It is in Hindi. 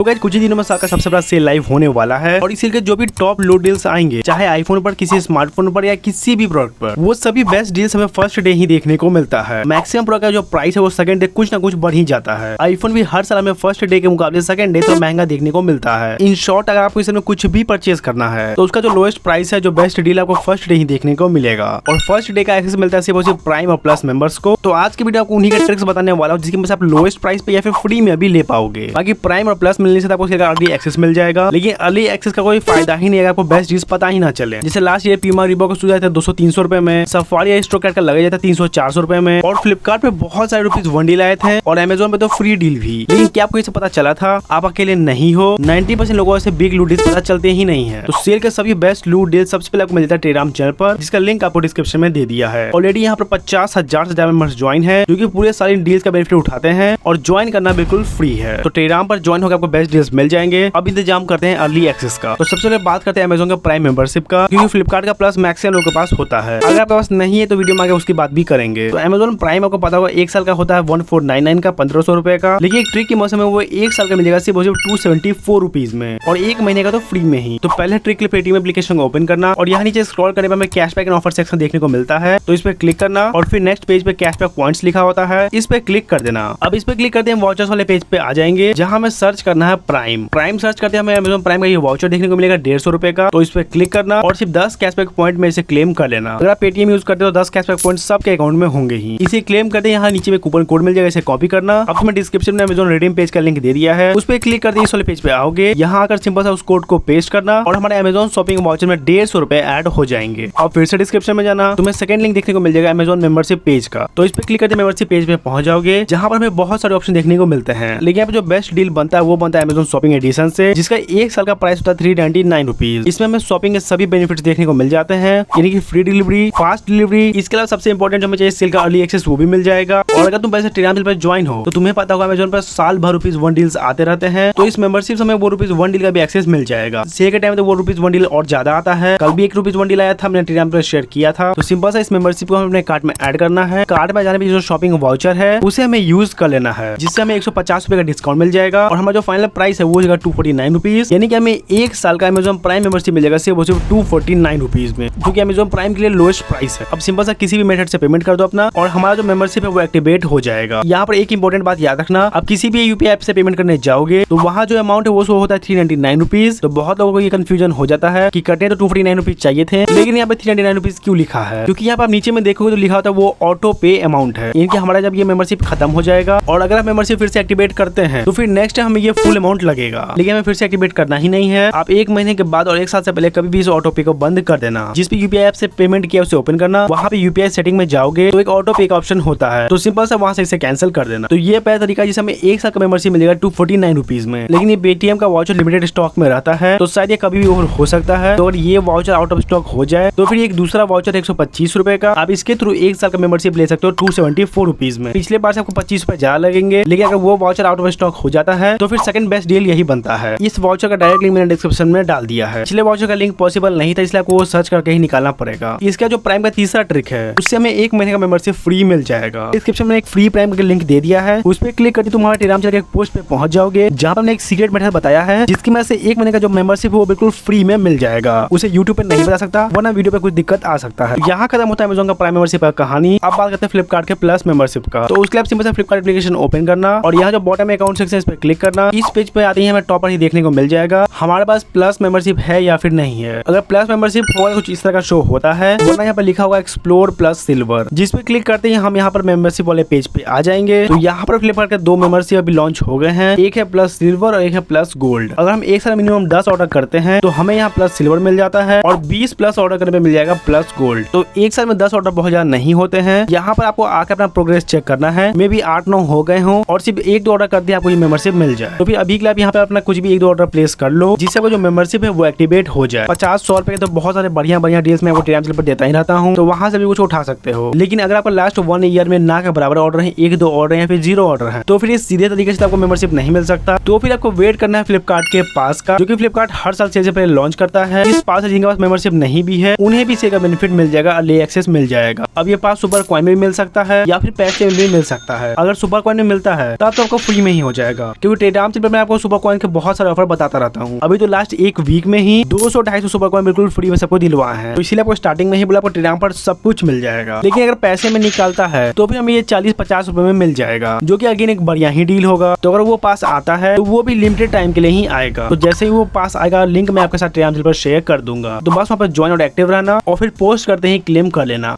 तो गाइस कुछ ही दिनों में साल का सबसे बड़ा सेल लाइव होने वाला है और इस सेल के जो भी टॉप लो डील्स आएंगे, चाहे आईफोन पर, किसी स्मार्टफोन पर या किसी भी प्रोडक्ट पर, वो सभी बेस्ट डील्स हमें फर्स्ट डे ही देखने को मिलता है। मैक्सिमम प्रोडक्ट का जो प्राइस है वो सेकंड डे कुछ ना कुछ बढ़ ही जाता है। आईफोन भी हर साल हमें फर्स्ट डे के मुकाबले सेकंड डे तो महंगा देखने को मिलता है। इन शॉर्ट अगर आपको इसमें कुछ भी परचेज करना है तो उसका जो लोएस्ट प्राइस है, जो बेस्ट डील आपको फर्स्ट डे ही देखने को मिलेगा और फर्स्ट डे का एक्सेस मिलता है सिर्फ प्राइम और प्लस मेंबर्स को। तो आज की वीडियो आपको उन्हीं का ट्रिक्स बताने वाला हूँ जिसकी वजह से आप लोएस्ट प्राइस पे या फिर फ्री में भी ले पाओगे। बाकी प्राइम और प्लस मिलने से आपको अर्ली एक्सेस मिल जाएगा, लेकिन अर्ली एक्सेस का कोई फायदा ही नहीं है आपको बेस्ट डील्स पता ही ना चले। जैसे लास्ट ईयर प्यूमा रीबॉक का जाता है 200-300 रुपए में, सफारी स्टोर का लगा जाता है 300-400 रुपए में और फ्लिपकार्ट पे बहुत सारे रुपीज वन डील आए थे और अमेजोन पे तो फ्री डील भी। लेकिन क्या आपको इसे पता चला था आप अकेले नहीं हो। 90% लोगों से बिग लूट डील्स पता चलते ही नहीं है। तो सेल के सभी बेस्ट लूट डील सबसे पहले आपको मिल जाता है टेलीग्राम चैनल पर, जिसका लिंक आपको डिस्क्रिप्शन में दे दिया है। ऑलरेडी यहाँ पर 50,000 से ज्यादा मेंबर्स ज्वाइन है जो कि पूरे सारे डील्स का बेनिफिट उठाते हैं और ज्वाइन करना बिल्कुल फ्री है। तो टेलीग्राम पर ज्वाइन होकर आपको बेस्ट डील्स मिल जाएंगे। अब इंतजाम करते हैं अर्ली एक्सेस का। तो सबसे पहले बात करते हैं अमेजोन का प्राइम मेंबरशिप का, क्योंकि फ्लिपकार्ट का प्लस मैक्सिमम लोगों के पास होता है। अगर आपके पास नहीं है तो वीडियो में आगे उसकी बात भी करेंगे। तो अमेजोन प्राइम आपको पता होगा एक साल का होता है 1499 का, 1500 रुपए का। लेकिन एक ट्रिक के मौसम में वो एक साल का मिलेगा सिर्फ 274 रुपीज में और एक महीने का तो फ्री में ही। तो पहले ट्रिक के लिए पेटीएम एप्लीकेशन को ओपन करना और यहाँ नीचे स्क्रॉल करने पर हमें कैशबैक एंड ऑफर सेक्शन देखने को मिलता है। तो इस पे क्लिक करना और फिर नेक्स्ट पेज पे कैशबैक पॉइंट्स लिखा होता है, इस पे क्लिक कर देना। अब इस पे क्लिक करते हैं वाउचर्स वाले पेज पे आ जाएंगे, जहाँ हमें सर्च करना है प्राइम। प्राइम सर्च करते हैं हमें अमेजोन प्राइम का ये वाउचर देखने को मिलेगा 150 रुपए का। तो इस पे क्लिक करना और सिर्फ 10 कैशबैक पॉइंट में इसे क्लेम कर लेना। अगर आप पेटीएम यूज करते हो तो 10 कैशबैक पॉइंट सबके अकाउंट में होंगे ही। इसे क्लेम करते हैं यहाँ नीचे में कूपन कोड मिल जाएगा, इसे कॉपी करना। अब मैं डिस्क्रिप्शन में अमेजोन रिडीम पेज का लिंक दे दिया है, उस पर क्लिक करते इस वाले पेज पे आओगे। यहाँ आकर सिंपल सा उस कोड को पेस्ट करना और हमारे अमेजोन शॉपिंग वाउचर में 150 रुपए ऐड हो जाएंगे। और फिर से डिस्क्रिप्शन में जाना, तुम्हें सेकंड लिंक देखने को मिल जाएगा अमेजोन मेंबरशिप पेज का। तो इस पे क्लिक करते मेंबरशिप पेज पे पहुंच जाओगे, जहाँ पर हमें बहुत सारे ऑप्शन देखने को मिलते हैं। लेकिन यहाँ पे जो बेस्ट डील बनता है वो बनता है अमेजोन शॉपिंग एडिशन से, जिसका एक साल का प्राइस होता है 399 रुपीज। इसमें हमें शॉपिंग के सभी बेनिफिट्स देखने को मिल जाते हैं, यानी कि फ्री डिलीवरी, फास्ट डिलीवरी। इसके अलावा सबसे इंपॉर्टेंट जो हमें चाहिए सेल का अर्ली एक्सेस वो भी मिल जाएगा। और अगर तुम पहले टेलीग्राम चैनल पर ज्वाइन हो तो तुम्हें पता होगा अमेजोन पर साल भर रुपीज वन डील्स आते रहते हैं। तो इस मेंबरशिप से हमें वो रुपीज वन डील का भी एक्सेस मिल जाएगा। सेल के टाइम तो वो रुपीज वन डील और ज्यादा आता है। कल भी 1 रुपीज वन डील आया था, मैंने टेलीग्राम पर शेयर किया था। तो सिंपल सा इस मेंबरशिप को हमें अपने कार्ट में ऐड करना है। कार्ट में जाने पर जो शॉपिंग वाउचर है उसे हमें यूज कर लेना है, जिससे हमें 150 रुपए का डिस्काउंट मिल जाएगा और हमारा जो फाइनल प्राइस है वो होगा 249 रुपीज। यानी कि हमें एक साल का अमेजोन प्राइम मेंबरशिप मिल जाएगा सिर्फ 249 रुपीज में, जो कि अमेजोन प्राइम के लिए लोएस्ट प्राइस है। अब सिंपल सा किसी भी मेथड से पेमेंट कर दो अपना और हमारा जो मेंबरशिप है वो एक्टिवेट हो जाएगा। यहाँ पर एक इंपॉर्टेंट बात याद रखना, आप किसी भी यूपीआई ऐप से पेमेंट करने जाओगे तो वहाँ जो अमाउंट है वो होता है 399 रुपीज। तो बहुत लोगों को ये कंफ्यूजन हो जाता है कि कटने तो 249 रुपीज चाहिए थे, लेकिन यहाँ पे 399 रुपीज क्यों लिखा है? क्योंकि यहाँ पर आप नीचे में देखोगे तो लिखा होता है वो ऑटो पे अमाउंट है, यानी कि हमारा जब ये मेंबरशिप खत्म हो जाएगा और अगर आप मेंबरशिप फिर से एक्टिवेट करते हैं तो फिर नेक्स्ट टाइम हमें ये फुल अमाउंट लगेगा। लेकिन हमें फिर से एक्टिवेट करना ही नहीं है। आप एक महीने के बाद और एक साल से पहले कभी भी इस ऑटो पे को बंद कर देना। जिस भी यूपीआई ऐप से पेमेंट किया उसे ओपन करना, वहाँ पे यूपीआई सेटिंग में जाओगे तो एक ऑटो पे का ऑप्शन होता है, तो सिंपल सा वहाँ से इसे कैंसिल कर देना। तो ये पहला तरीका जिससे हमें एक साल का मेंबरशिप मिलेगा 249 रुपीज में। लेकिन ये पेटीएम का वाउचर लिमिटेड स्टॉक में रहता है, तो शायद ये कभी भी और हो सकता है। तो अगर ये वाउचर आउट ऑफ स्टॉक हो जाए तो फिर एक दूसरा वाउचर 125 रुपए का, आप इसके थ्रू एक साल का मेंबरशिप ले सकते हो 274 रुपीज में। पिछले बार से आपको 25 रुपए ज्यादा लगेंगे, लेकिन अगर वो वाउचर आउट ऑफ स्टॉक हो जाता है तो फिर सेकंड बेस्ट डील यही बनता है। इस वाउचर का डायरेक्ट लिंक मैंने डिस्क्रिप्शन में डाल दिया है। पिछले वाउचर का लिंक पॉसिबल नहीं था, इसलिए आपको वो सर्च करके ही निकालना पड़ेगा। इसका जो प्राइम का तीसरा ट्रिक है उससे हमें एक महीने का मेंबरशिप फ्री मिल जाएगा। डिस्क्रिप्शन में एक फ्री प्राइम का लिंक दे दिया है, उस पर क्लिक करके तुम हमारे टेलीग्राम चैनल के पोस्ट पे पहुंच जाओगे, जहाँ पर हमने एक सीक्रेट मेथड बताया है जिसकी वजह से एक महीने का जो मेंबरशिप है वो बिल्कुल फ्री में मिल जाएगा। उसे यूट्यूब पे नहीं बता सकता, वरना वीडियो पे कुछ दिक्कत आ सकता है। यहाँ खत्म होता है अमेजोन का प्राइम मेंबरशिप का कहानी। अब बात करते हैं फ्लिपकार्ट के प्लस मेंबरशिप का। तो उसके लिए सिंपल से फ्लिपकार्ट एप्लीकेशन ओपन करना और यहाँ जो बॉटम में अकाउंट सेक्शन इस पे क्लिक करना। इस पेज पे आते ही हमें टॉप पर ही देखने को मिल जाएगा हमारे पास प्लस मेंबरशिप है या फिर नहीं है। अगर प्लस मेंबरशिप होगा कुछ इस तरह का शो होता है, वरना यहाँ पर लिखा होगा एक्सप्लोर प्लस सिल्वर, जिस पे क्लिक करते ही हम यहाँ पर मेंबरशिप वाले पेज पे आ जाएंगे। तो यहाँ पर फ्लिपकार्ट के 2 मेंबरशिप अभी लॉन्च हो गए हैं, एक है प्लस सिल्वर और एक है प्लस गोल्ड। अगर हम एक साल मिनिमम 10 ऑर्डर करते हैं तो हमें यहाँ प्लस सिल्वर मिल जाता है और 20 प्लस ऑर्डर करने में मिल जाएगा प्लस गोल्ड। तो एक साल में 10 ऑर्डर बहुत ज्यादा नहीं होते हैं। यहाँ पर आपको आकर अपना प्रोग्रेस चेक करना है, मे भी 8-9 हो गए हों और सिर्फ 1-2 ऑर्डर कर दिया आपको ये मेंबरशिप मिल जाए। तो फिर अभी के लिए आप यहाँ पे अपना कुछ भी 1-2 ऑर्डर प्लेस कर लो, जिससे आपको जो मेंबरशिप है वो एक्टिवेट हो जाए। 50-100 रुपए के तो बहुत सारे बढ़िया डील्स मैं टेलीग्राम चैनल पर देता ही रहता हूँ, तो वहाँ से भी कुछ उठा सकते हो। लेकिन अगर आपका लास्ट 1 ईयर में ना के बराबर ऑर्डर है, 1-2 ऑर्डर है या फिर 0 ऑर्डर है, तो फिर इस सीधे तरीके से आपको मेंबरशिप नहीं मिल सकता। तो फिर आपको वेट करना है फ्लिपकार्ट के पास का, जो कि फ्लिपकार्ट हर साल सेल से पहले लॉन्च करता है। इस पास जिनके पास मेंबरशिप नहीं भी है उन्हें भी सेल का बेनिफिट मिल जाएगा, अर्ली एक्सेस मिल जाएगा। अब ये पास सुपर कॉइन में भी मिल सकता है या फिर पैसे में भी मिल सकता है। अगर सुपर कॉइन में मिलता है तब तो आपको फ्री में ही हो जाएगा, क्योंकि टेलीग्राम चैनल पर मैं आपको सुपर कॉइन के बहुत सारे ऑफर बताता रहता हूँ। अभी तो लास्ट एक वीक में ही 200-250 सुपर कॉइन बिल्कुल फ्री में सबको दिलवाए हैं। तो इसीलिए आपको स्टार्टिंग में ही बोला आपको टेलीग्राम पर सब कुछ मिल जाएगा। लेकिन अगर पैसे में निकालता है तो भी हमें ये 40-50 रुपए में मिल जाएगा, जो कि अगेन एक बढ़िया ही डील होगा। तो अगर वो पास आता है तो वो भी लिमिटेड टाइम के लिए ही आएगा। तो जैसे ही वो पास आएगा लिंक मैं आपके साथ टेलीग्राम पर शेयर कर दूंगा। तो बस वहाँ पर ज्वाइन और एक्टिव रहना और फिर पोस्ट करते ही क्लेम कर लेना।